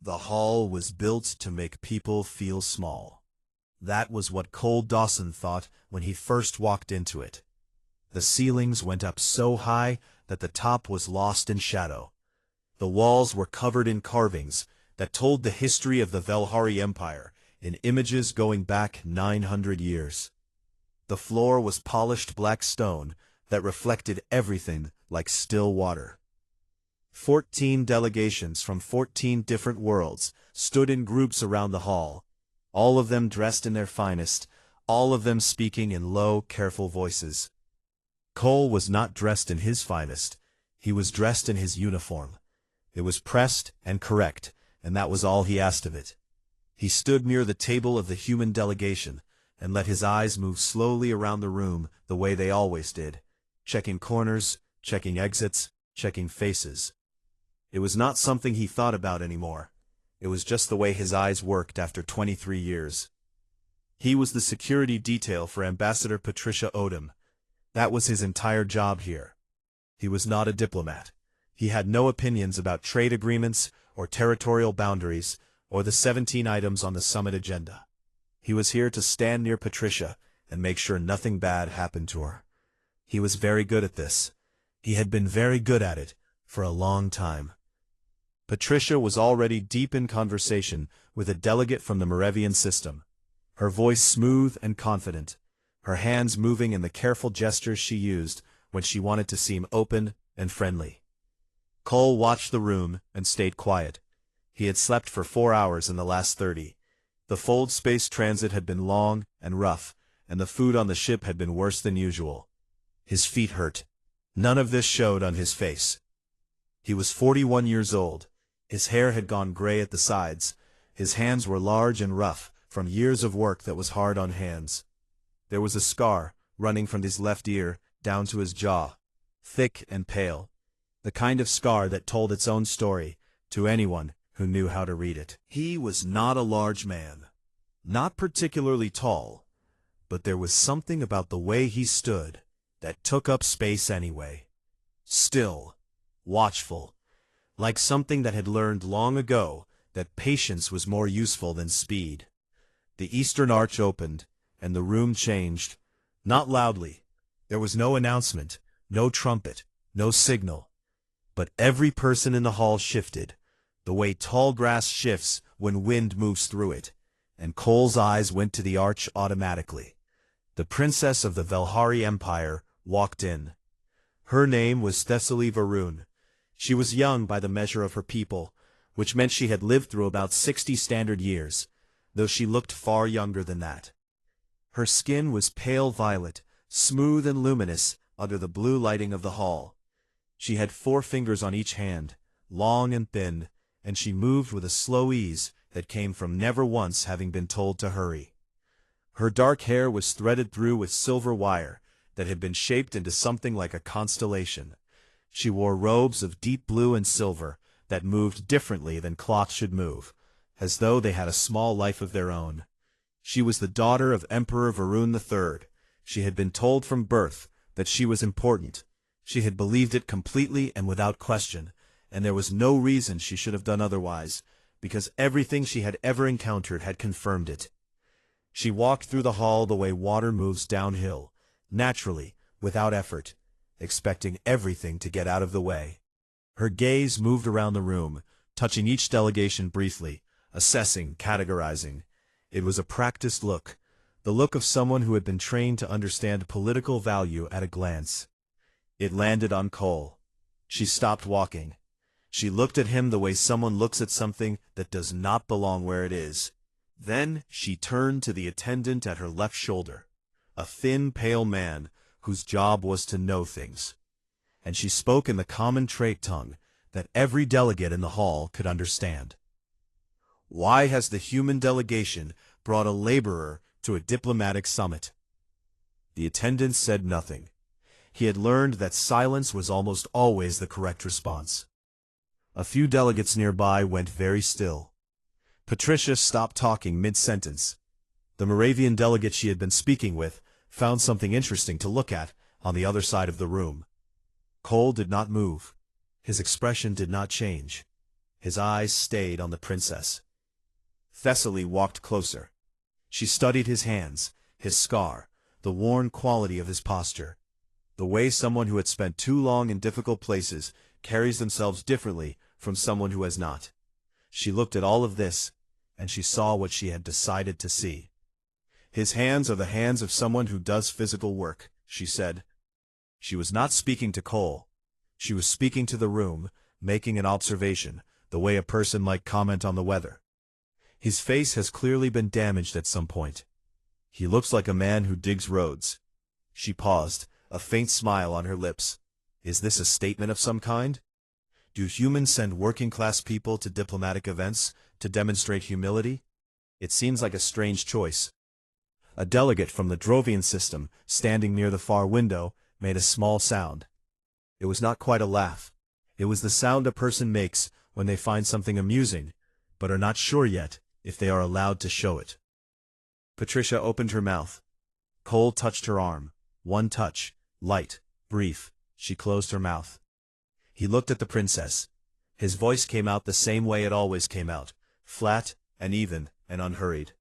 The hall was built to make people feel small. That was what Cole Dawson thought when he first walked into it. The ceilings went up so high that the top was lost in shadow. The walls were covered in carvings that told the history of the Velhari Empire in images going back 900 years. The floor was polished black stone that reflected everything like still water. 14 delegations from 14 different worlds stood in groups around the hall, all of them dressed in their finest, all of them speaking in low, careful voices. Cole was not dressed in his finest. He was dressed in his uniform. It was pressed and correct, and that was all he asked of it. He stood near the table of the human delegation and let his eyes move slowly around the room the way they always did, checking corners, checking exits, checking faces. It was not something he thought about anymore. It was just the way his eyes worked after 23 years. He was the security detail for Ambassador Patricia Odom. That was his entire job here. He was not a diplomat. He had no opinions about trade agreements or territorial boundaries or the 17 items on the summit agenda. He was here to stand near Patricia and make sure nothing bad happened to her. He was very good at this. He had been very good at it for a long time. Patricia was already deep in conversation with a delegate from the Moravian system, her voice smooth and confident, her hands moving in the careful gestures she used when she wanted to seem open and friendly. Cole watched the room and stayed quiet. He had slept for 4 hours in the last 30. The Fold space transit had been long and rough, and the food on the ship had been worse than usual. His feet hurt. None of this showed on his face. He was 41 years old. His hair had gone gray at the sides. His hands were large and rough from years of work that was hard on hands. There was a scar running from his left ear down to his jaw, thick and pale, the kind of scar that told its own story to anyone who knew how to read it. He was not a large man, not particularly tall, but there was something about the way he stood that took up space anyway. Still, watchful, like something that had learned long ago that patience was more useful than speed. The eastern arch opened, and the room changed. Not loudly. There was no announcement, no trumpet, no signal. But every person in the hall shifted, the way tall grass shifts when wind moves through it, and Cole's eyes went to the arch automatically. The princess of the Velhari Empire walked in. Her name was Thessaly Varun. She was young by the measure of her people, which meant she had lived through about 60 standard years, though she looked far younger than that. Her skin was pale violet, smooth and luminous under the blue lighting of the hall. She had 4 fingers on each hand, long and thin, and she moved with a slow ease that came from never once having been told to hurry. Her dark hair was threaded through with silver wire that had been shaped into something like a constellation. She wore robes of deep blue and silver that moved differently than cloth should move, as though they had a small life of their own. She was the daughter of Emperor Varun III. She had been told from birth that she was important. She had believed it completely and without question, and there was no reason she should have done otherwise, because everything she had ever encountered had confirmed it. She walked through the hall the way water moves downhill, naturally, without effort, expecting everything to get out of the way. Her gaze moved around the room, touching each delegation briefly, assessing, categorizing. It was a practiced look, the look of someone who had been trained to understand political value at a glance. It landed on Cole. She stopped walking. She looked at him the way someone looks at something that does not belong where it is. Then she turned to the attendant at her left shoulder, a thin, pale man whose job was to know things. And she spoke in the common trait tongue that every delegate in the hall could understand. Why has the human delegation brought a laborer to a diplomatic summit? The attendant said nothing. He had learned that silence was almost always the correct response. A few delegates nearby went very still. Patricia stopped talking mid-sentence. The Moravian delegate she had been speaking with found something interesting to look at on the other side of the room. Cole did not move. His expression did not change. His eyes stayed on the princess. Thessaly walked closer. She studied his hands, his scar, the worn quality of his posture. The way someone who had spent too long in difficult places carries themselves differently from someone who has not. She looked at all of this, and she saw what she had decided to see. His hands are the hands of someone who does physical work, she said. She was not speaking to Cole. She was speaking to the room, making an observation, the way a person might comment on the weather. His face has clearly been damaged at some point. He looks like a man who digs roads. She paused, a faint smile on her lips. Is this a statement of some kind? Do humans send working-class people to diplomatic events to demonstrate humility? It seems like a strange choice. A delegate from the Drovian system, standing near the far window, made a small sound. It was not quite a laugh. It was the sound a person makes when they find something amusing, but are not sure yet if they are allowed to show it. Patricia opened her mouth. Cole touched her arm. One touch, light, brief. She closed her mouth. He looked at the princess. His voice came out the same way it always came out, flat and even and unhurried.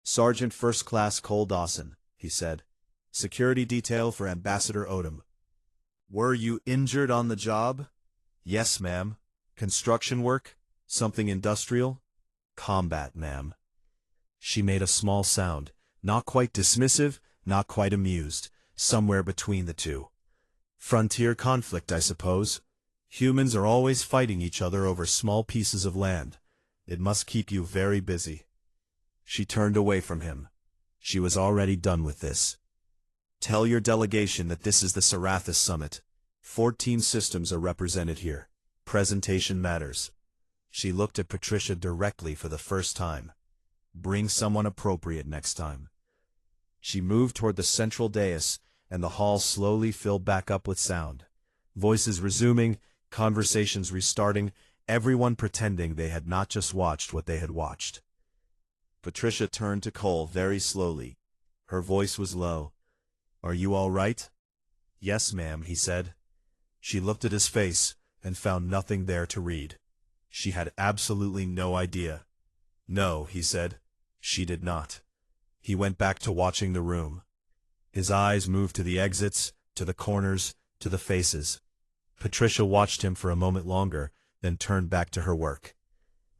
Sergeant First Class Cole Dawson, he said. Security detail for Ambassador Odom. Were you injured on the job? Yes, ma'am. Construction work? Something industrial? Combat, ma'am. She made a small sound, not quite dismissive, not quite amused, somewhere between the two. Frontier conflict, I suppose. Humans are always fighting each other over small pieces of land. It must keep you very busy. She turned away from him. She was already done with this. Tell your delegation that this is the Sarathis Summit. 14 systems are represented here. Presentation matters. She looked at Patricia directly for the first time. Bring someone appropriate next time. She moved toward the central dais, and the hall slowly filled back up with sound. Voices resuming, conversations restarting, everyone pretending they had not just watched what they had watched. Patricia turned to Cole very slowly. Her voice was low. Are you all right? Yes, ma'am, he said. She looked at his face and found nothing there to read. She had absolutely no idea. No, he said. She did not. He went back to watching the room. His eyes moved to the exits, to the corners, to the faces. Patricia watched him for a moment longer, then turned back to her work.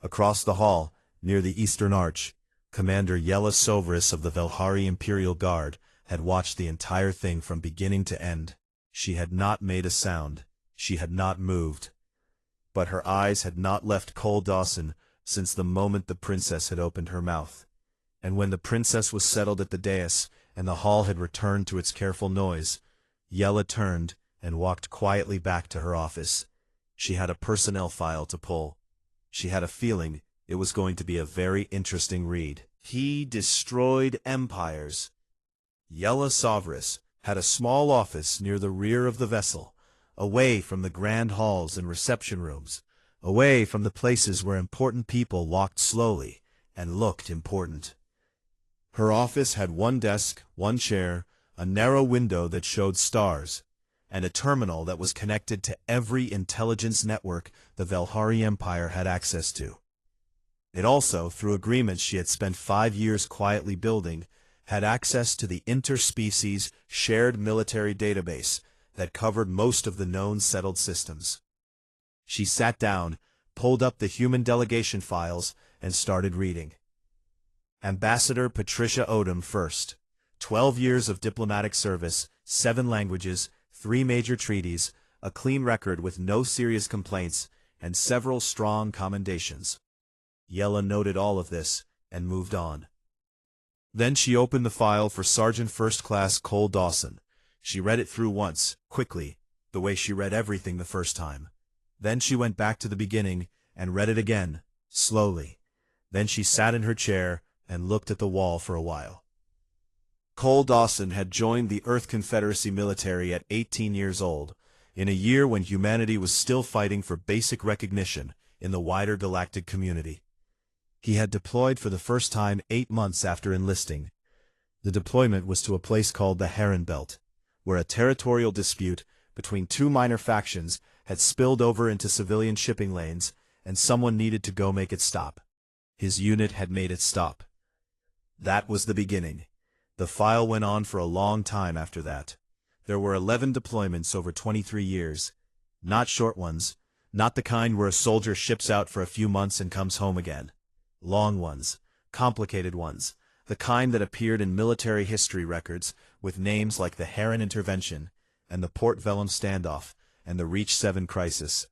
Across the hall, near the Eastern Arch, Commander Yella Sovris of the Velhari Imperial Guard had watched the entire thing from beginning to end. She had not made a sound. She had not moved. But her eyes had not left Cole Dawson since the moment the princess had opened her mouth. And when the princess was settled at the dais, and the hall had returned to its careful noise, Yella turned and walked quietly back to her office. She had a personnel file to pull. She had a feeling it was going to be a very interesting read. He destroyed empires. Yella Sovris had a small office near the rear of the vessel, away from the grand halls and reception rooms, away from the places where important people walked slowly and looked important. Her office had one desk, one chair, a narrow window that showed stars, and a terminal that was connected to every intelligence network the Velhari Empire had access to. It also, through agreements she had spent 5 years quietly building, had access to the interspecies shared military database that covered most of the known settled systems. She sat down, pulled up the human delegation files, and started reading. Ambassador Patricia Odom first. 12 years of diplomatic service, 7 languages, 3 major treaties, a clean record with no serious complaints, and several strong commendations. Yella noted all of this, and moved on. Then she opened the file for Sergeant First Class Cole Dawson. She read it through once, quickly, the way she read everything the first time. Then she went back to the beginning, and read it again, slowly. Then she sat in her chair, and looked at the wall for a while. Cole Dawson had joined the Earth Confederacy military at 18 years old, in a year when humanity was still fighting for basic recognition in the wider galactic community. He had deployed for the first time 8 months after enlisting. The deployment was to a place called the Heron Belt, where a territorial dispute between 2 minor factions had spilled over into civilian shipping lanes and someone needed to go make it stop. His unit had made it stop. That was the beginning. The file went on for a long time after that. There were 11 deployments over 23 years. Not short ones, not the kind where a soldier ships out for a few months and comes home again. Long ones, complicated ones, the kind that appeared in military history records with names like the Heron Intervention, and the Port Vellum Standoff, and the Reach 7 Crisis.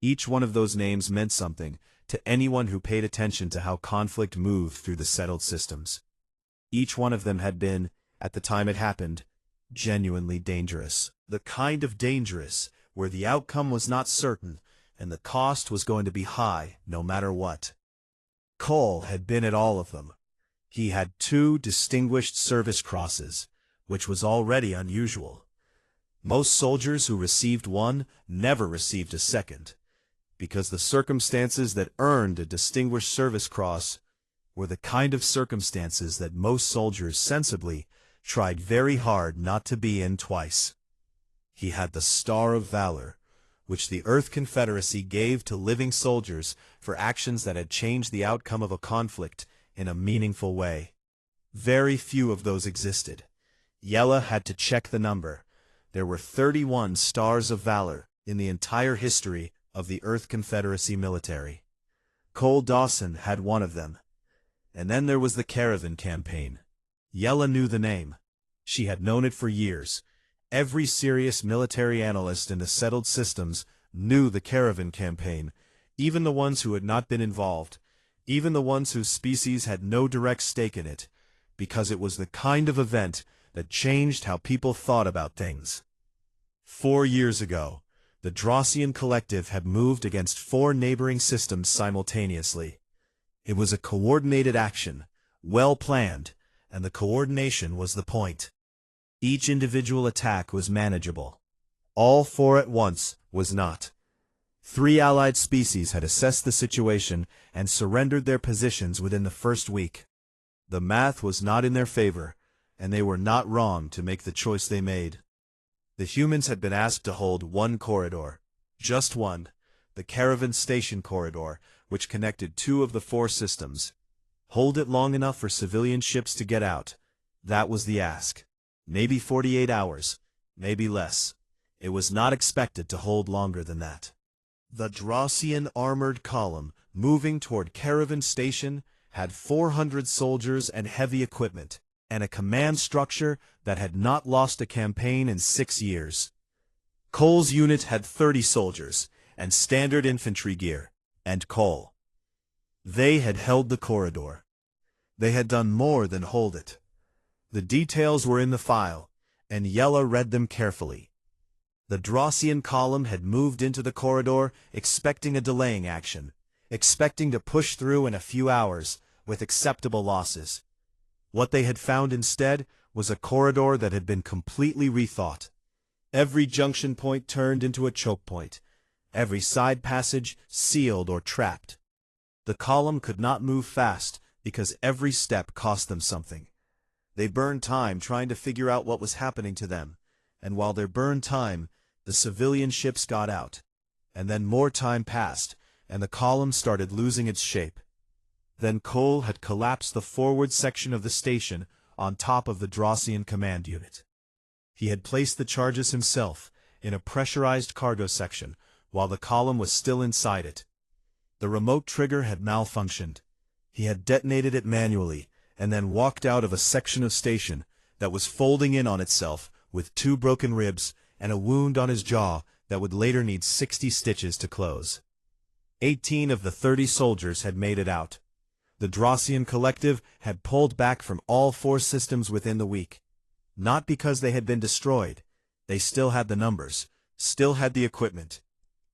Each one of those names meant something to anyone who paid attention to how conflict moved through the settled systems. Each one of them had been, at the time it happened, genuinely dangerous. The kind of dangerous where the outcome was not certain and the cost was going to be high no matter what. Cole had been at all of them. He had 2 distinguished service crosses, which was already unusual. Most soldiers who received one never received a second, because the circumstances that earned a Distinguished Service Cross were the kind of circumstances that most soldiers sensibly tried very hard not to be in twice. He had the Star of Valor, which the Earth Confederacy gave to living soldiers for actions that had changed the outcome of a conflict in a meaningful way. Very few of those existed. Yella had to check the number. There were 31 Stars of Valor in the entire history of the Earth Confederacy military. Cole Dawson had one of them. And then there was the Caravan Campaign. Yella knew the name. She had known it for years. Every serious military analyst in the settled systems knew the Caravan Campaign, even the ones who had not been involved, even the ones whose species had no direct stake in it, because it was the kind of event that changed how people thought about things. 4 years ago, the Drossian Collective had moved against 4 neighboring systems simultaneously. It was a coordinated action, well planned, and the coordination was the point. Each individual attack was manageable. All 4 at once was not. 3 allied species had assessed the situation and surrendered their positions within the first week. The math was not in their favor, and they were not wrong to make the choice they made. The humans had been asked to hold 1 corridor, just one, the Caravan Station Corridor, which connected 2 of the 4 systems. Hold it long enough for civilian ships to get out. That was the ask. Maybe 48 hours, maybe less. It was not expected to hold longer than that. The Drossian armored column, moving toward Caravan Station, had 400 soldiers and heavy equipment, and a command structure that had not lost a campaign in 6 years. Cole's unit had 30 soldiers, and standard infantry gear, and Cole. They had held the corridor. They had done more than hold it. The details were in the file, and Yella read them carefully. The Drossian column had moved into the corridor expecting a delaying action, expecting to push through in a few hours with acceptable losses. What they had found instead was a corridor that had been completely rethought. Every junction point turned into a choke point, every side passage sealed or trapped. The column could not move fast because every step cost them something. They burned time trying to figure out what was happening to them, and while they burned time, the civilian ships got out. And then more time passed, and the column started losing its shape. Then Cole had collapsed the forward section of the station on top of the Drossian command unit. He had placed the charges himself in a pressurized cargo section while the column was still inside it. The remote trigger had malfunctioned. He had detonated it manually and then walked out of a section of station that was folding in on itself with 2 broken ribs and a wound on his jaw that would later need 60 stitches to close. 18 of the 30 soldiers had made it out. The Drossian Collective had pulled back from all 4 systems within the week. Not because they had been destroyed. They still had the numbers, still had the equipment.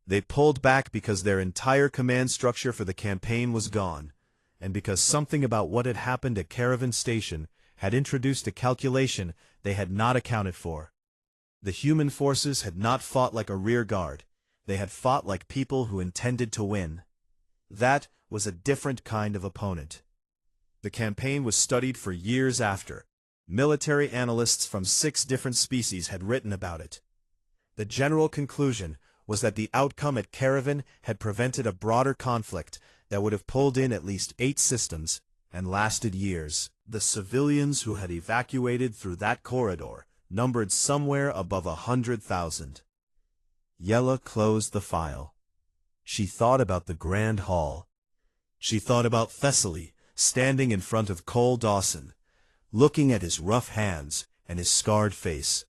They pulled back because their entire command structure for the campaign was gone, and because something about what had happened at Caravan Station had introduced a calculation they had not accounted for. The human forces had not fought like a rear guard. They had fought like people who intended to win. That was a different kind of opponent. The campaign was studied for years after. Military analysts from 6 different species had written about it. The general conclusion was that the outcome at Caravan had prevented a broader conflict that would have pulled in at least 8 systems and lasted years. The civilians who had evacuated through that corridor numbered somewhere above 100,000. Yella closed the file. She thought about the Grand Hall. She thought about Thessaly standing in front of Cole Dawson, looking at his rough hands and his scarred face,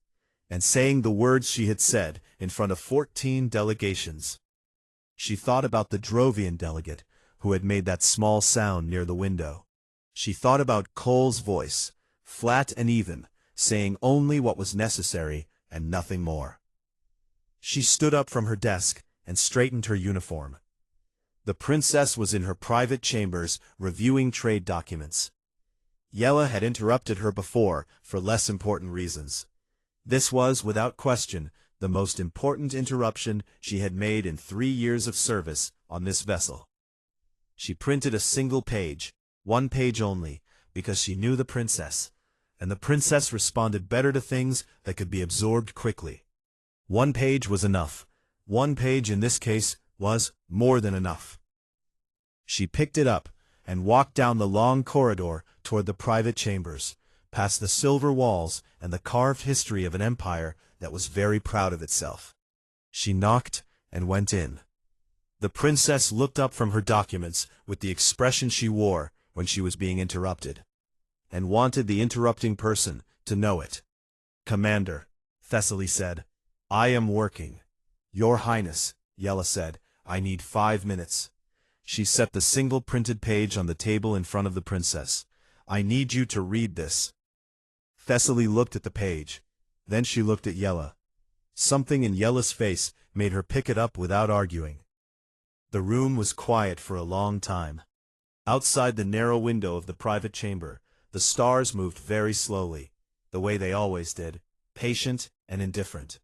and saying the words she had said in front of 14 delegations. She thought about the Drovian delegate who had made that small sound near the window. She thought about Cole's voice, flat and even, saying only what was necessary and nothing more. She stood up from her desk and straightened her uniform. The princess was in her private chambers reviewing trade documents. Yella had interrupted her before for less important reasons. This was, without question, the most important interruption she had made in 3 years of service on this vessel. She printed a single page, 1 page only, because she knew the princess, and the princess responded better to things that could be absorbed quickly. 1 page was enough. 1 page in this case was more than enough. She picked it up and walked down the long corridor toward the private chambers, past the silver walls and the carved history of an empire that was very proud of itself. She knocked and went in. The princess looked up from her documents with the expression she wore when she was being interrupted, and wanted the interrupting person to know it. "Commander," Thessaly said, "I am working." "Your Highness," Yella said, "I need 5 minutes." She set the single printed page on the table in front of the princess. "I need you to read this." Thessaly looked at the page. Then she looked at Yella. Something in Yella's face made her pick it up without arguing. The room was quiet for a long time. Outside the narrow window of the private chamber, the stars moved very slowly, the way they always did, patient and indifferent.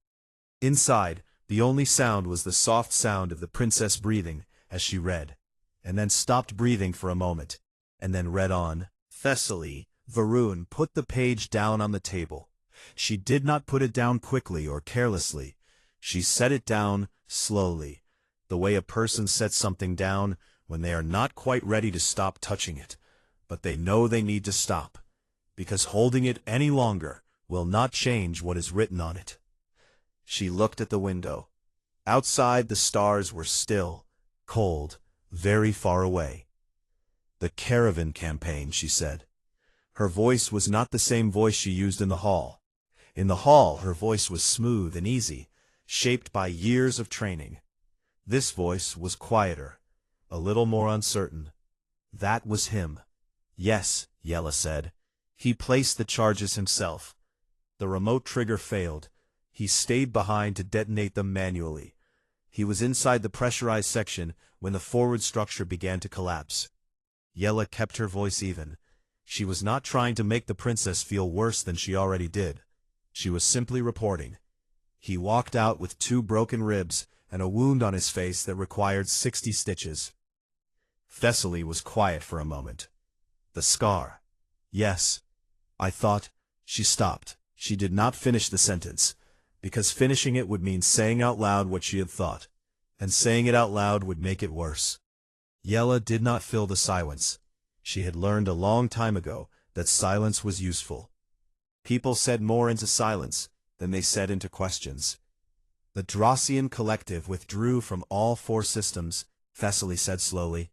Inside, the only sound was the soft sound of the princess breathing as she read, and then stopped breathing for a moment, and then read on. Thessaly, Varun put the page down on the table. She did not put it down quickly or carelessly. She set it down slowly, the way a person sets something down when they are not quite ready to stop touching it, but they know they need to stop, because holding it any longer will not change what is written on it. She looked at the window. Outside the stars were still, cold, very far away. "The Caravan campaign," she said. Her voice was not the same voice she used in the hall. In the hall her voice was smooth and easy, shaped by years of training. This voice was quieter, a little more uncertain. That was him. "Yes," Yella said. "He placed the charges himself. The remote trigger failed. He stayed behind to detonate them manually. He was inside the pressurized section when the forward structure began to collapse." Yella kept her voice even. She was not trying to make the princess feel worse than she already did. She was simply reporting. "He walked out with 2 broken ribs and a wound on his face that required 60 stitches. Thessaly was quiet for a moment. "The scar." "Yes. I thought—" She stopped. She did not finish the sentence, because finishing it would mean saying out loud what she had thought, and saying it out loud would make it worse. Yella did not fill the silence. She had learned a long time ago that silence was useful. People said more into silence than they said into questions. "The Drossian Collective withdrew from all 4 systems," Thessaly said slowly.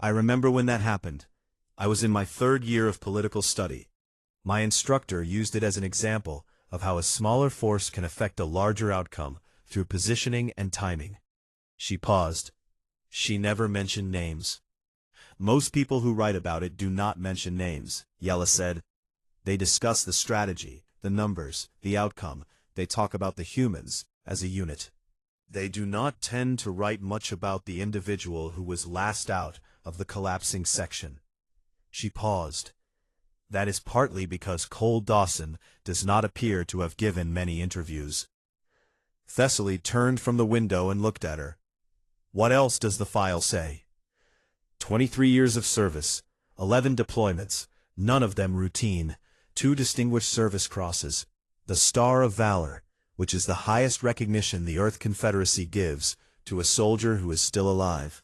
"I remember when that happened. I was in my 3rd year of political study. My instructor used it as an example of how a smaller force can affect a larger outcome through positioning and timing." She paused. She never mentioned names. "Most people who write about it do not mention names," Yella said. "They discuss the strategy, the numbers, the outcome. They talk about the humans as a unit. They do not tend to write much about the individual who was last out of the collapsing section." She paused. "That is partly because Cole Dawson does not appear to have given many interviews." Thessaly turned from the window and looked at her. "What else does the file say?" 23 years of service, 11 deployments, none of them routine, 2 distinguished service crosses, the Star of Valor, which is the highest recognition the Earth Confederacy gives to a soldier who is still alive.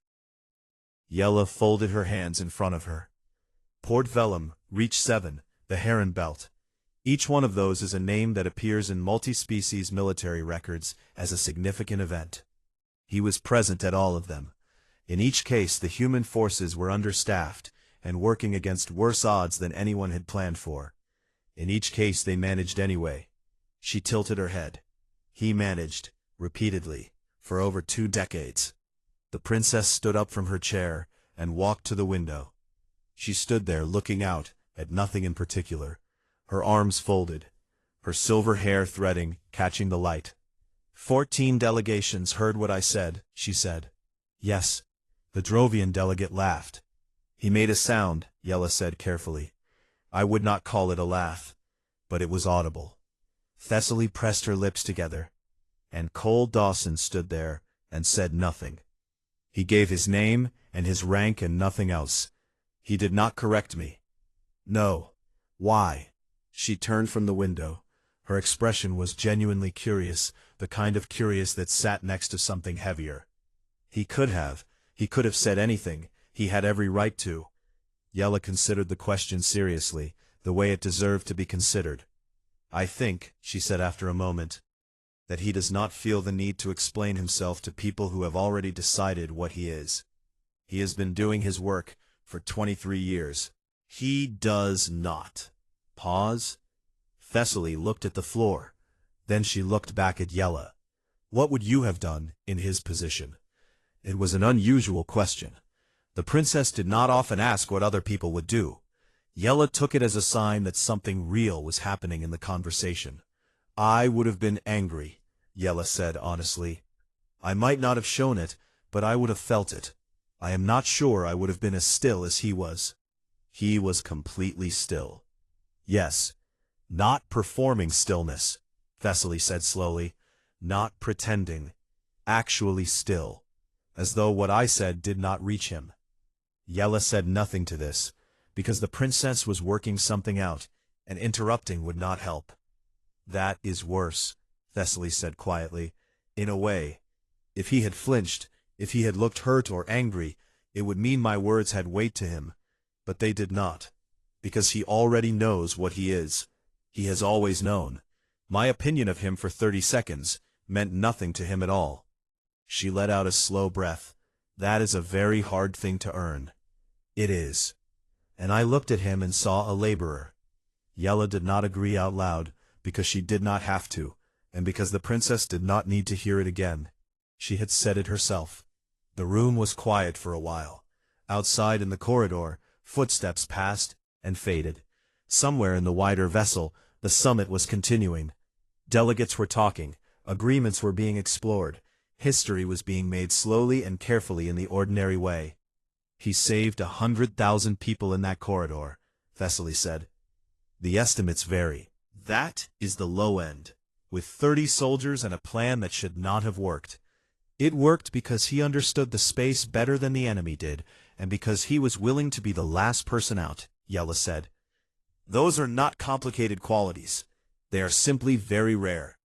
Yella folded her hands in front of her. Port Vellum, Reach 7, the Heron Belt. Each one of those is a name that appears in multi-species military records as a significant event. He was present at all of them. In each case, the human forces were understaffed and working against worse odds than anyone had planned for. In each case, they managed anyway. She tilted her head. He managed, repeatedly, for over 2 decades. The princess stood up from her chair and walked to the window. She stood there looking out at nothing in particular, her arms folded, her silver hair threading, catching the light. 14 delegations heard what I said, she said. Yes. The Drovian delegate laughed. He made a sound, Yella said carefully. I would not call it a laugh, but it was audible. Thessaly pressed her lips together, and Cole Dawson stood there and said nothing. He gave his name and his rank and nothing else. He did not correct me. No. Why? She turned from the window. Her expression was genuinely curious, the kind of curious that sat next to something heavier. He could have said anything. He had every right to. Yella considered the question seriously, the way it deserved to be considered. I think, she said after a moment, that he does not feel the need to explain himself to people who have already decided what he is. He has been doing his work for 23 years. He does not. Pause. Thessaly looked at the floor. Then she looked back at Yella. What would you have done in his position? It was an unusual question. The princess did not often ask what other people would do. Yella took it as a sign that something real was happening in the conversation. I would have been angry, Yella said honestly. I might not have shown it, but I would have felt it. I am not sure I would have been as still as he was. He was completely still. Yes. Not performing stillness, Thessaly said slowly. Not pretending. Actually still. As though what I said did not reach him. Yella said nothing to this, because the princess was working something out, and interrupting would not help. That is worse, Thessaly said quietly. In a way. If he had flinched, if he had looked hurt or angry, it would mean my words had weight to him. But they did not. Because he already knows what he is. He has always known. My opinion of him for 30 seconds meant nothing to him at all. She let out a slow breath. That is a very hard thing to earn. It is. And I looked at him and saw a laborer. Yella did not agree out loud, because she did not have to, and because the princess did not need to hear it again. She had said it herself. The room was quiet for a while. Outside in the corridor, footsteps passed and faded. Somewhere in the wider vessel, the summit was continuing. Delegates were talking, agreements were being explored, history was being made slowly and carefully in the ordinary way. He saved 100,000 people in that corridor, Thessaly said. The estimates vary. That is the low end, with 30 soldiers and a plan that should not have worked. It worked because he understood the space better than the enemy did, and because he was willing to be the last person out, Yella said. Those are not complicated qualities. They are simply very rare.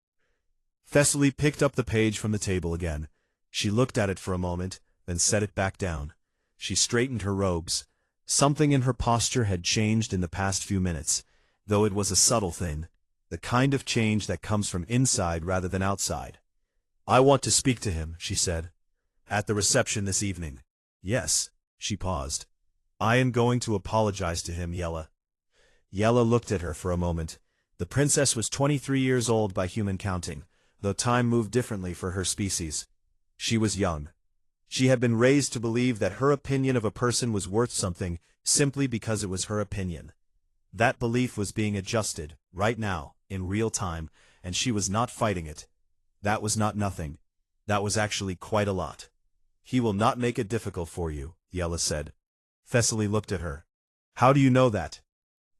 Thessaly picked up the page from the table again. She looked at it for a moment, then set it back down. She straightened her robes. Something in her posture had changed in the past few minutes, though it was a subtle thing, the kind of change that comes from inside rather than outside. I want to speak to him, she said. At the reception this evening. Yes, she paused. I am going to apologize to him, Yella. Yella looked at her for a moment. The princess was 23 years old by human counting, though time moved differently for her species. She was young. She had been raised to believe that her opinion of a person was worth something simply because it was her opinion. That belief was being adjusted, right now, in real time, and she was not fighting it. That was not nothing. That was actually quite a lot. He will not make it difficult for you, Yella said. Thessaly looked at her. How do you know that?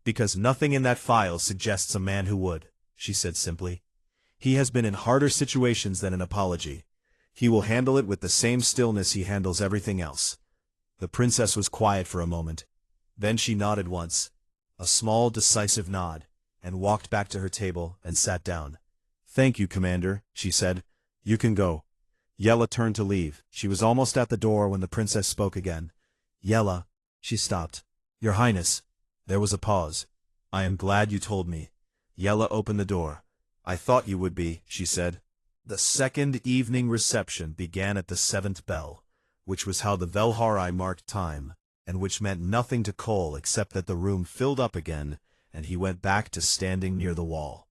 Because nothing in that file suggests a man who would, she said simply. He has been in harder situations than an apology. He will handle it with the same stillness he handles everything else. The princess was quiet for a moment. Then she nodded once, a small decisive nod, and walked back to her table and sat down. "Thank you, Commander," she said. "You can go." Yella turned to leave. She was almost at the door when the princess spoke again. "Yella." She stopped. "Your Highness." There was a pause. "I am glad you told me." Yella opened the door. "I thought you would be," she said. The second evening reception began at the 7th bell, which was how the Velhari marked time, and which meant nothing to Cole except that the room filled up again, and he went back to standing near the wall.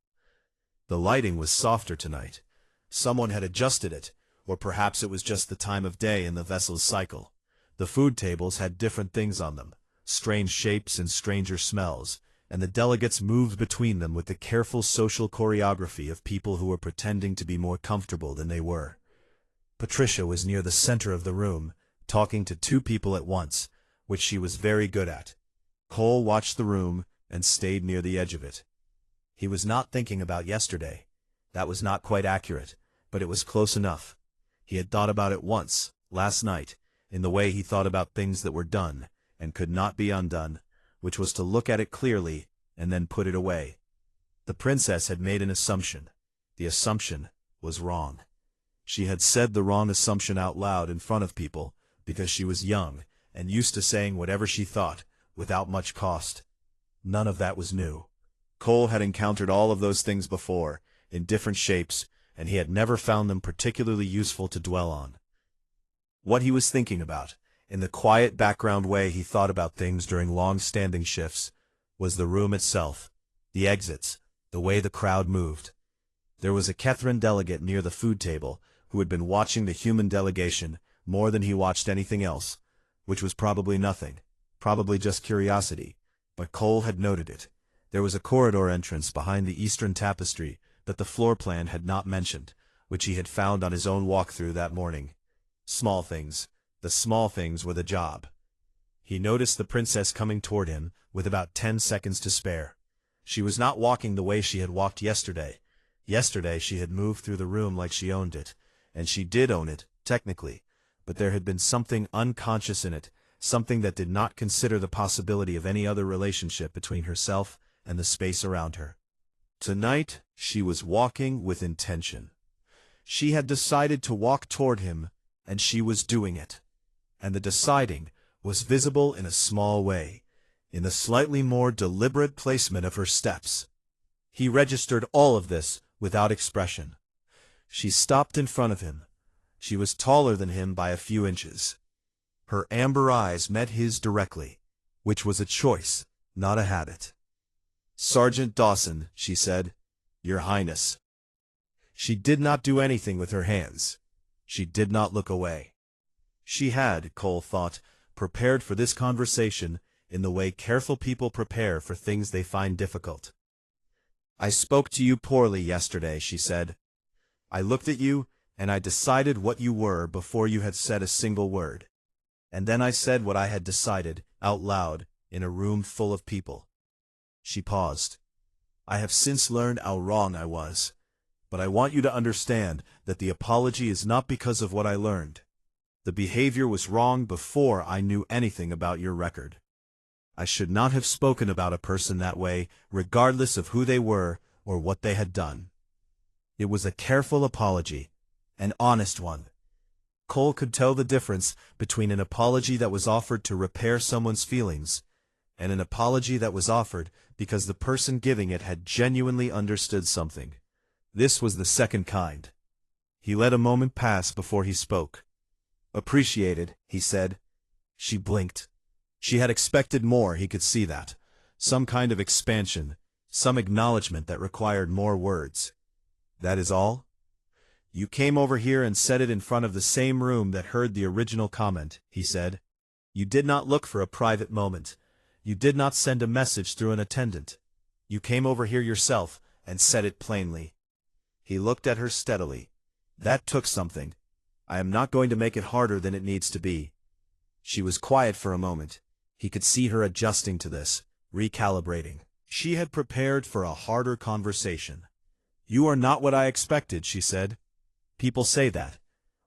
The lighting was softer tonight. Someone had adjusted it, or perhaps it was just the time of day in the vessel's cycle. The food tables had different things on them, strange shapes and stranger smells, and the delegates moved between them with the careful social choreography of people who were pretending to be more comfortable than they were. Patricia was near the center of the room, talking to two people at once, which she was very good at. Cole watched the room and stayed near the edge of it. He was not thinking about yesterday. That was not quite accurate, but it was close enough. He had thought about it once, last night, in the way he thought about things that were done, and could not be undone, which was to look at it clearly, and then put it away. The princess had made an assumption. The assumption was wrong. She had said the wrong assumption out loud in front of people, because she was young, and used to saying whatever she thought, without much cost. None of that was new. Cole had encountered all of those things before, in different shapes, and he had never found them particularly useful to dwell on. What he was thinking about, in the quiet background way he thought about things during long-standing shifts, was the room itself, the exits, the way the crowd moved. There was a Kethran delegate near the food table who had been watching the human delegation more than he watched anything else, which was probably nothing, probably just curiosity, but Cole had noted it. There was a corridor entrance behind the eastern tapestry that the floor plan had not mentioned, which he had found on his own walkthrough that morning. Small things. The small things were the job. He noticed the princess coming toward him with about 10 seconds to spare. She was not walking the way she had walked yesterday. Yesterday she had moved through the room like she owned it, and she did own it, technically, but there had been something unconscious in it, something that did not consider the possibility of any other relationship between herself and the space around her. Tonight she was walking with intention. She had decided to walk toward him, and she was doing it. And the deciding was visible in a small way, in the slightly more deliberate placement of her steps. He registered all of this without expression. She stopped in front of him. She was taller than him by a few inches. Her amber eyes met his directly, which was a choice, not a habit. "Sergeant Dawson," she said, "Your Highness." She did not do anything with her hands. She did not look away. She had, Cole thought, prepared for this conversation in the way careful people prepare for things they find difficult. "I spoke to you poorly yesterday," she said. "I looked at you, and I decided what you were before you had said a single word. And then I said what I had decided, out loud, in a room full of people." She paused. "I have since learned how wrong I was. But I want you to understand that the apology is not because of what I learned. The behavior was wrong before I knew anything about your record. I should not have spoken about a person that way, regardless of who they were or what they had done. It was a careful apology, an honest one." Cole could tell the difference between an apology that was offered to repair someone's feelings and an apology that was offered because the person giving it had genuinely understood something. This was the second kind. He let a moment pass before he spoke. "Appreciated," he said. She blinked. She had expected more, he could see that. Some kind of expansion, some acknowledgement that required more words. "That is all?" "You came over here and said it in front of the same room that heard the original comment," he said. "You did not look for a private moment. You did not send a message through an attendant. You came over here yourself and said it plainly." He looked at her steadily. "That took something. I am not going to make it harder than it needs to be." She was quiet for a moment. He could see her adjusting to this, recalibrating. She had prepared for a harder conversation. "You are not what I expected," she said. "People say that.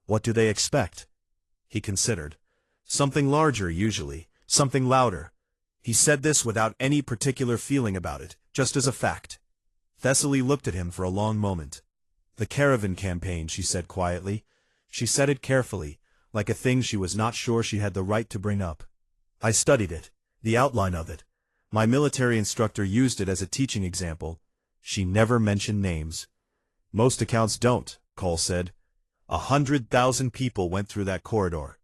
What do they expect?" He considered. "Something larger, usually. Something louder." He said this without any particular feeling about it, just as a fact. Thessaly looked at him for a long moment. The caravan campaign, she said quietly. She said it carefully, like a thing she was not sure she had the right to bring up. I studied it, the outline of it. My military instructor used it as a teaching example. She never mentioned names. Most accounts don't, Cole said. 100,000 people went through that corridor.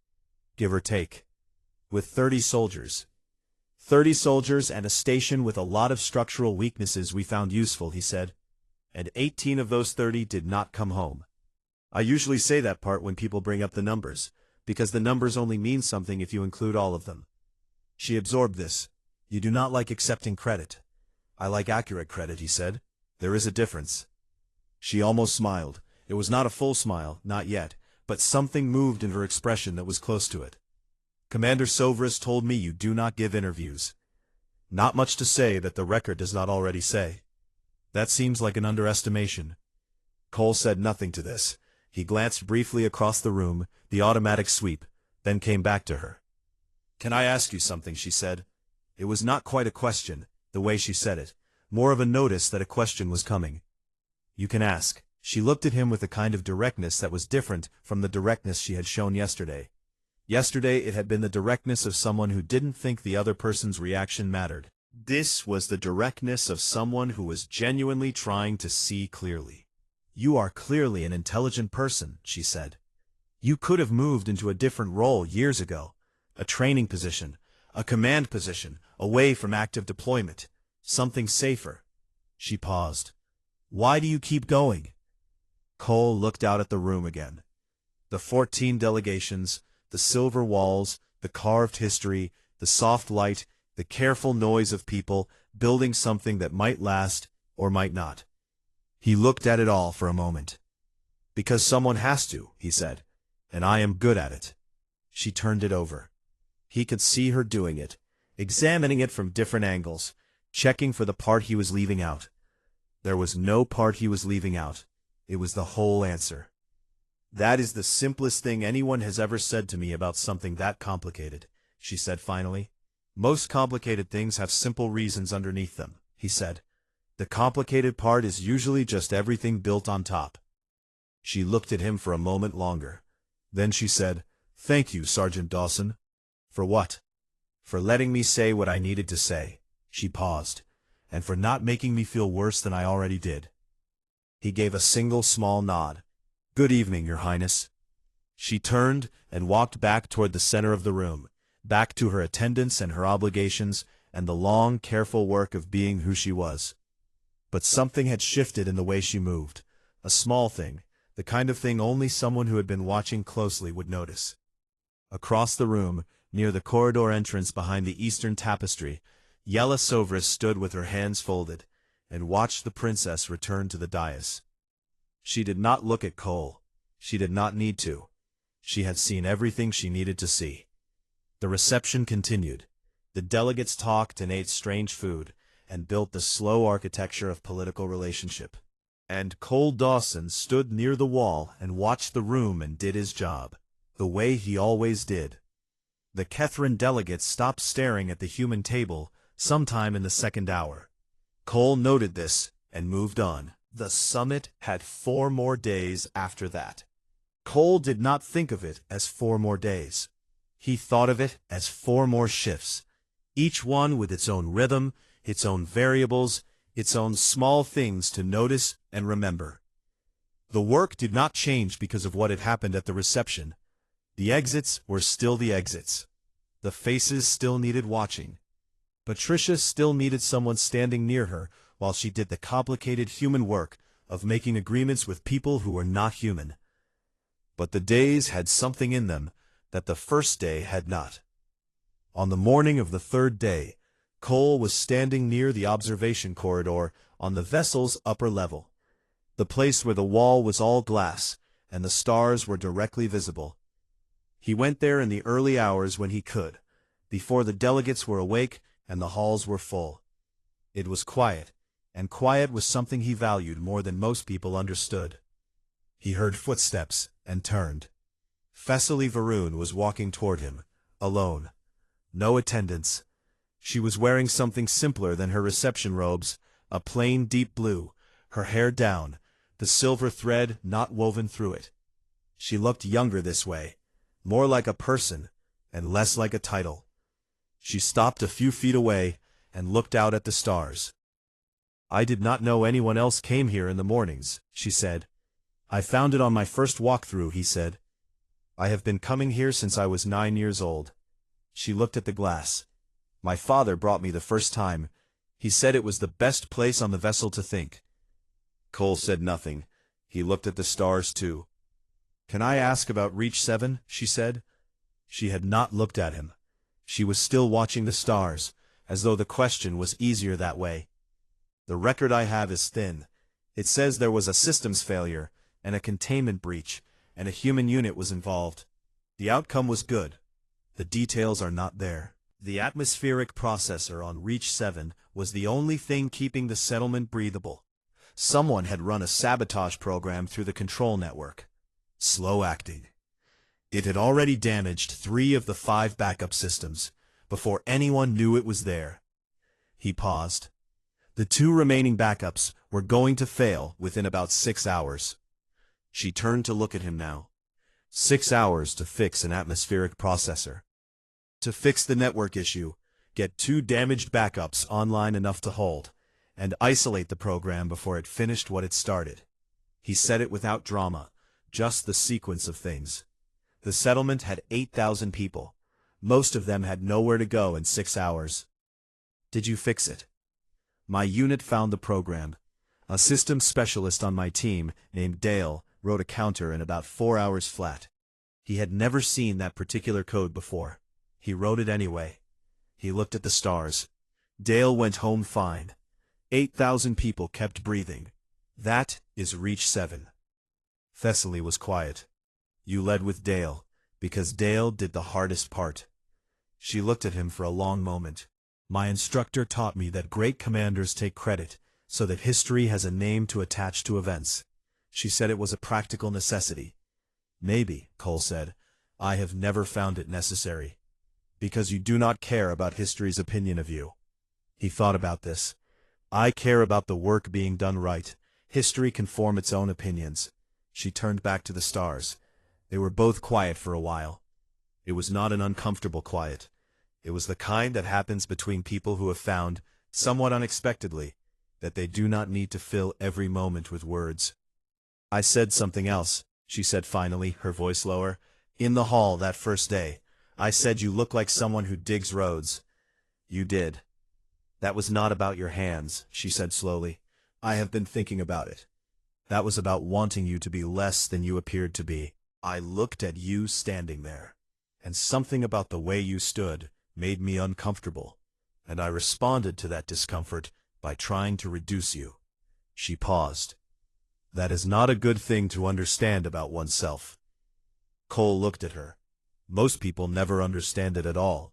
Give or take. With 30 soldiers. 30 soldiers and a station with a lot of structural weaknesses we found useful, he said. And 18 of those 30 did not come home. I usually say that part when people bring up the numbers, because the numbers only mean something if you include all of them. She absorbed this. You do not like accepting credit. I like accurate credit, he said. There is a difference. She almost smiled. It was not a full smile, not yet, but something moved in her expression that was close to it. Commander Sovris told me you do not give interviews. Not much to say that the record does not already say. That seems like an underestimation. Cole said nothing to this. He glanced briefly across the room, the automatic sweep, then came back to her. Can I ask you something, she said. It was not quite a question, the way she said it, more of a notice that a question was coming. You can ask. She looked at him with a kind of directness that was different from the directness she had shown yesterday. Yesterday it had been the directness of someone who didn't think the other person's reaction mattered. This was the directness of someone who was genuinely trying to see clearly. You are clearly an intelligent person, she said. You could have moved into a different role years ago. A training position, a command position, away from active deployment. Something safer. She paused. Why do you keep going? Cole looked out at the room again. The 14 delegations, the silver walls, the carved history, the soft light, the careful noise of people building something that might last or might not. He looked at it all for a moment. Because someone has to, he said, and I am good at it. She turned it over. He could see her doing it, examining it from different angles, checking for the part he was leaving out. There was no part he was leaving out. It was the whole answer. That is the simplest thing anyone has ever said to me about something that complicated, she said finally. Most complicated things have simple reasons underneath them, he said. The complicated part is usually just everything built on top. She looked at him for a moment longer. Then she said, Thank you, Sergeant Dawson. For what? For letting me say what I needed to say. She paused. And for not making me feel worse than I already did. He gave a single small nod. Good evening, Your Highness. She turned and walked back toward the center of the room, back to her attendants and her obligations and the long, careful work of being who she was. But something had shifted in the way she moved. A small thing, the kind of thing only someone who had been watching closely would notice. Across the room, near the corridor entrance behind the eastern tapestry, Yella Sovris stood with her hands folded, and watched the princess return to the dais. She did not look at Cole. She did not need to. She had seen everything she needed to see. The reception continued. The delegates talked and ate strange food, and built the slow architecture of political relationship. And Cole Dawson stood near the wall and watched the room and did his job, the way he always did. The Kethrin delegates stopped staring at the human table sometime in the second hour. Cole noted this and moved on. The summit had 4 more days after that. Cole did not think of it as 4 more days. He thought of it as 4 more shifts, each one with its own rhythm, its own variables, its own small things to notice and remember. The work did not change because of what had happened at the reception. The exits were still the exits. The faces still needed watching. Patricia still needed someone standing near her while she did the complicated human work of making agreements with people who were not human. But the days had something in them that the first day had not. On the morning of the 3rd day, Cole was standing near the observation corridor on the vessel's upper level, the place where the wall was all glass and the stars were directly visible. He went there in the early hours when he could, before the delegates were awake and the halls were full. It was quiet, and quiet was something he valued more than most people understood. He heard footsteps and turned. Fessily Varun was walking toward him, alone. No attendants. She was wearing something simpler than her reception robes, a plain deep blue, her hair down, the silver thread not woven through it. She looked younger this way, more like a person, and less like a title. She stopped a few feet away and looked out at the stars. "I did not know anyone else came here in the mornings," she said. "I found it on my first walkthrough," he said. "I have been coming here since I was 9 years old." She looked at the glass. "My father brought me the first time. He said it was the best place on the vessel to think." Cole said nothing. He looked at the stars too. "Can I ask about Reach 7? She said. She had not looked at him. She was still watching the stars, as though the question was easier that way. "The record I have is thin. It says there was a systems failure, and a containment breach, and a human unit was involved. The outcome was good. The details are not there. The atmospheric processor on Reach 7 was the only thing keeping the settlement breathable. Someone had run a sabotage program through the control network. Slow acting. It had already damaged 3 of the 5 backup systems, before anyone knew it was there." He paused. "The 2 remaining backups were going to fail within about 6 hours. She turned to look at him now. 6 hours to fix an atmospheric processor. To fix the network issue, get 2 damaged backups online enough to hold, and isolate the program before it finished what it started. He said it without drama, just the sequence of things. The settlement had 8,000 people. Most of them had nowhere to go in 6 hours. Did you fix it? My unit found the program. A systems specialist on my team, named Dale, wrote a counter in about 4 hours flat. He had never seen that particular code before. He wrote it anyway. He looked at the stars. Dale went home fine. 8,000 people kept breathing. That is Reach 7. Thessaly was quiet. You led with Dale, because Dale did the hardest part. She looked at him for a long moment. My instructor taught me that great commanders take credit, so that history has a name to attach to events. She said it was a practical necessity. Maybe, Cole said, I have never found it necessary. Because you do not care about history's opinion of you. He thought about this. I care about the work being done right. History can form its own opinions. She turned back to the stars. They were both quiet for a while. It was not an uncomfortable quiet. It was the kind that happens between people who have found, somewhat unexpectedly, that they do not need to fill every moment with words. I said something else, she said finally, her voice lower. In the hall that first day, I said you look like someone who digs roads. You did. That was not about your hands, she said slowly. I have been thinking about it. That was about wanting you to be less than you appeared to be. I looked at you standing there, and something about the way you stood made me uncomfortable, and I responded to that discomfort by trying to reduce you. She paused. That is not a good thing to understand about oneself. Cole looked at her. Most people never understand it at all.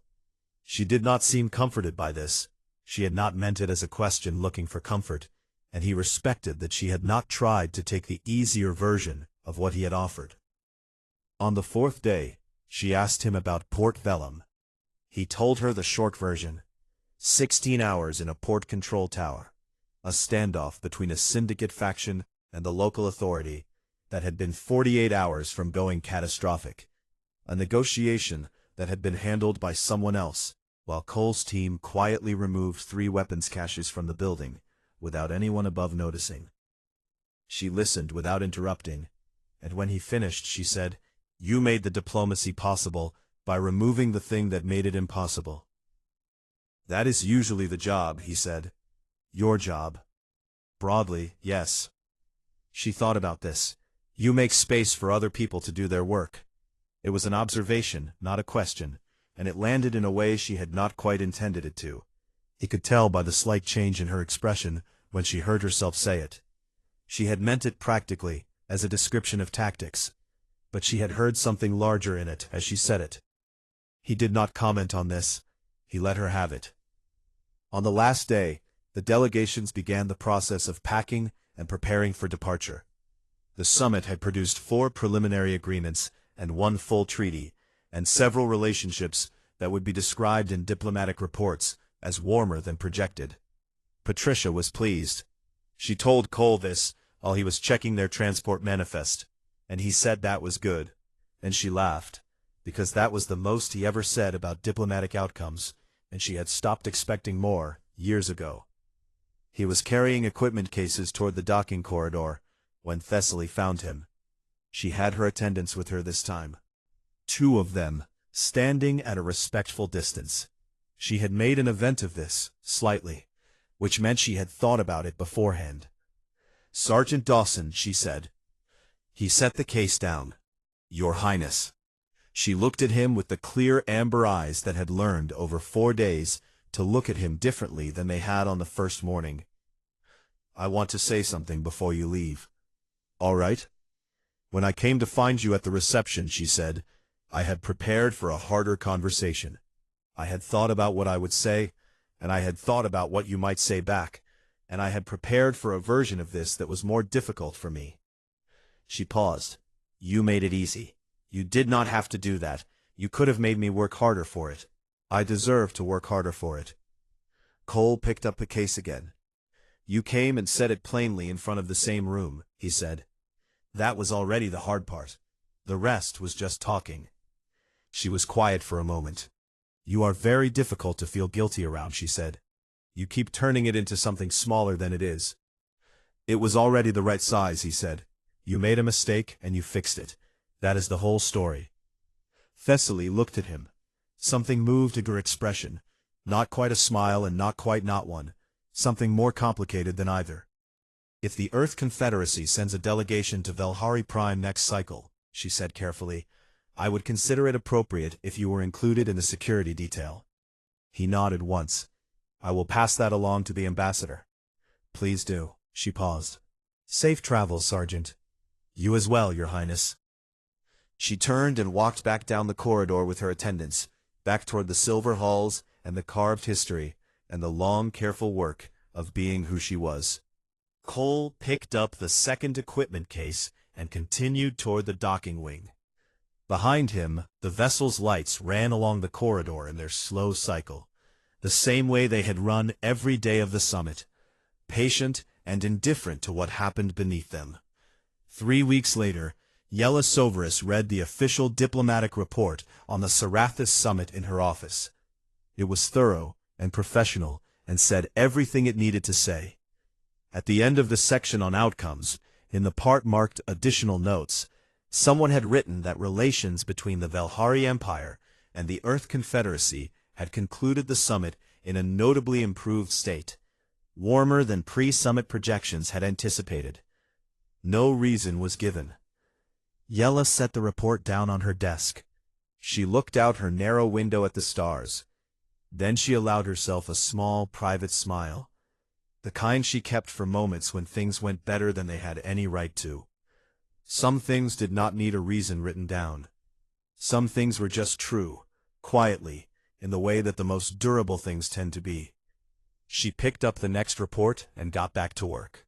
She did not seem comforted by this. She had not meant it as a question looking for comfort, and he respected that she had not tried to take the easier version of what he had offered. On the 4th day, she asked him about Port Vellum. He told her the short version. 16 hours in a port control tower. A standoff between a syndicate faction and the local authority that had been 48 hours from going catastrophic. A negotiation that had been handled by someone else, while Cole's team quietly removed 3 weapons caches from the building, without anyone above noticing. She listened without interrupting, and when he finished she said, You made the diplomacy possible by removing the thing that made it impossible. That is usually the job, he said. Your job. Broadly, yes. She thought about this. You make space for other people to do their work. It was an observation, not a question, and it landed in a way she had not quite intended it to. He could tell by the slight change in her expression when she heard herself say it. She had meant it practically, as a description of tactics, but she had heard something larger in it as she said it. He did not comment on this. He let her have it. On the last day, the delegations began the process of packing and preparing for departure. The summit had produced 4 preliminary agreements and 1 full treaty, and several relationships that would be described in diplomatic reports as warmer than projected. Patricia was pleased. She told Cole this while he was checking their transport manifest, and he said that was good. And she laughed, because that was the most he ever said about diplomatic outcomes, and she had stopped expecting more years ago. He was carrying equipment cases toward the docking corridor when Thessaly found him. She had her attendants with her this time. 2 of them, standing at a respectful distance. She had made an event of this, slightly, which meant she had thought about it beforehand. "Sergeant Dawson," she said. He set the case down. "Your Highness." She looked at him with the clear amber eyes that had learned over 4 days to look at him differently than they had on the first morning. "I want to say something before you leave." "All right." "When I came to find you at the reception," she said, "I had prepared for a harder conversation. I had thought about what I would say, and I had thought about what you might say back, and I had prepared for a version of this that was more difficult for me." She paused. "You made it easy. You did not have to do that. You could have made me work harder for it. I deserve to work harder for it." Cole picked up the case again. "You came and said it plainly in front of the same room," he said. "That was already the hard part. The rest was just talking." She was quiet for a moment. "You are very difficult to feel guilty around," she said. "You keep turning it into something smaller than it is." "It was already the right size," he said. "You made a mistake, and you fixed it. That is the whole story." Thessaly looked at him. Something moved in her expression, not quite a smile and not quite not one, something more complicated than either. "If the Earth Confederacy sends a delegation to Velhari Prime next cycle," she said carefully, "I would consider it appropriate if you were included in the security detail." He nodded once. "I will pass that along to the ambassador." "Please do." She paused. "Safe travels, Sergeant." "You as well, Your Highness." She turned and walked back down the corridor with her attendants, back toward the silver halls and the carved history and the long, careful work of being who she was. Cole picked up the second equipment case and continued toward the docking wing. Behind him, the vessel's lights ran along the corridor in their slow cycle, the same way they had run every day of the summit, patient and indifferent to what happened beneath them. 3 weeks later, Yella Soveris read the official diplomatic report on the Serathis summit in her office. It was thorough and professional and said everything it needed to say. At the end of the section on outcomes, in the part marked Additional Notes, someone had written that relations between the Velhari Empire and the Earth Confederacy had concluded the summit in a notably improved state, warmer than pre-summit projections had anticipated. No reason was given. Yella set the report down on her desk. She looked out her narrow window at the stars. Then she allowed herself a small, private smile, the kind she kept for moments when things went better than they had any right to. Some things did not need a reason written down. Some things were just true, quietly, in the way that the most durable things tend to be. She picked up the next report and got back to work.